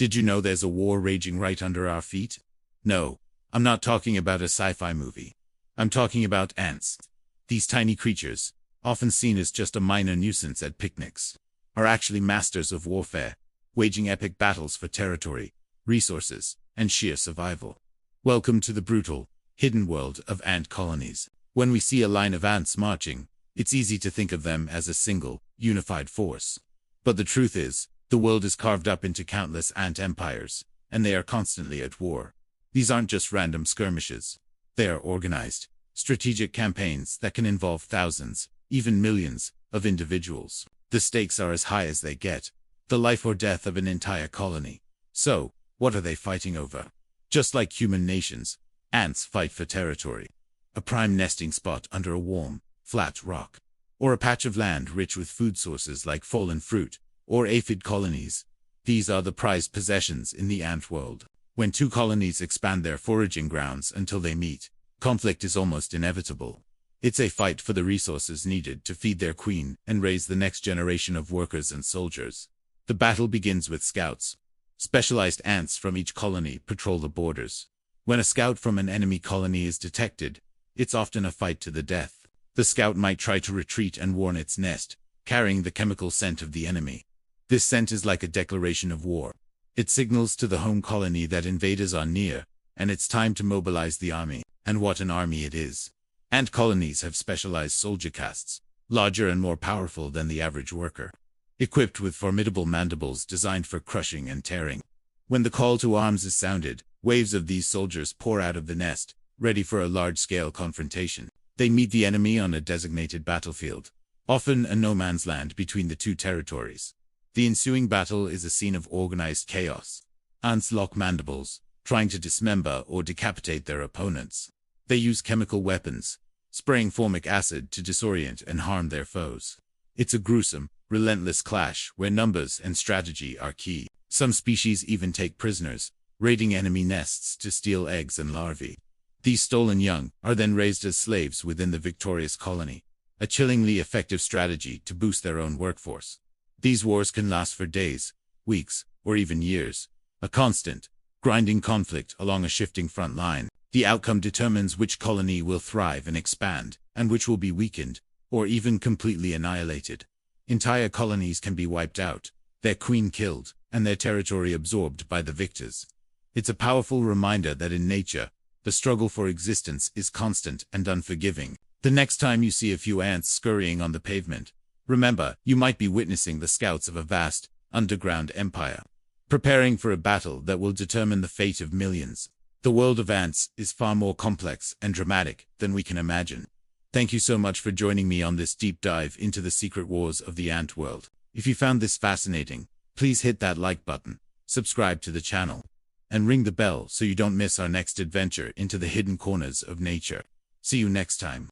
Did you know there's a war raging right under our feet? No, I'm not talking about a sci-fi movie. I'm talking about ants. These tiny creatures, often seen as just a minor nuisance at picnics, are actually masters of warfare, waging epic battles for territory, resources, and sheer survival. Welcome to the brutal, hidden world of ant colonies. When we see a line of ants marching, it's easy to think of them as a single, unified force. But the truth is, the world is carved up into countless ant empires, and they are constantly at war. These aren't just random skirmishes. They are organized, strategic campaigns that can involve thousands, even millions, of individuals. The stakes are as high as they get, the life or death of an entire colony. So, what are they fighting over? Just like human nations, ants fight for territory. A prime nesting spot under a warm, flat rock. Or a patch of land rich with food sources like fallen fruit, or aphid colonies. These are the prized possessions in the ant world. When two colonies expand their foraging grounds until they meet, conflict is almost inevitable. It's a fight for the resources needed to feed their queen and raise the next generation of workers and soldiers. The battle begins with scouts. Specialized ants from each colony patrol the borders. When a scout from an enemy colony is detected, it's often a fight to the death. The scout might try to retreat and warn its nest, carrying the chemical scent of the enemy. This scent is like a declaration of war. It signals to the home colony that invaders are near, and it's time to mobilize the army. And what an army it is! Ant colonies have specialized soldier castes, larger and more powerful than the average worker, equipped with formidable mandibles designed for crushing and tearing. When the call to arms is sounded, waves of these soldiers pour out of the nest, ready for a large-scale confrontation. They meet the enemy on a designated battlefield, often a no-man's land between the two territories. The ensuing battle is a scene of organized chaos. Ants lock mandibles, trying to dismember or decapitate their opponents. They use chemical weapons, spraying formic acid to disorient and harm their foes. It's a gruesome, relentless clash where numbers and strategy are key. Some species even take prisoners, raiding enemy nests to steal eggs and larvae. These stolen young are then raised as slaves within the victorious colony, a chillingly effective strategy to boost their own workforce. These wars can last for days, weeks, or even years. A constant, grinding conflict along a shifting front line. The outcome determines which colony will thrive and expand, and which will be weakened, or even completely annihilated. Entire colonies can be wiped out, their queen killed, and their territory absorbed by the victors. It's a powerful reminder that in nature, the struggle for existence is constant and unforgiving. The next time you see a few ants scurrying on the pavement, remember, you might be witnessing the scouts of a vast, underground empire, preparing for a battle that will determine the fate of millions. The world of ants is far more complex and dramatic than we can imagine. Thank you so much for joining me on this deep dive into the secret wars of the ant world. If you found this fascinating, please hit that like button, subscribe to the channel, and ring the bell so you don't miss our next adventure into the hidden corners of nature. See you next time.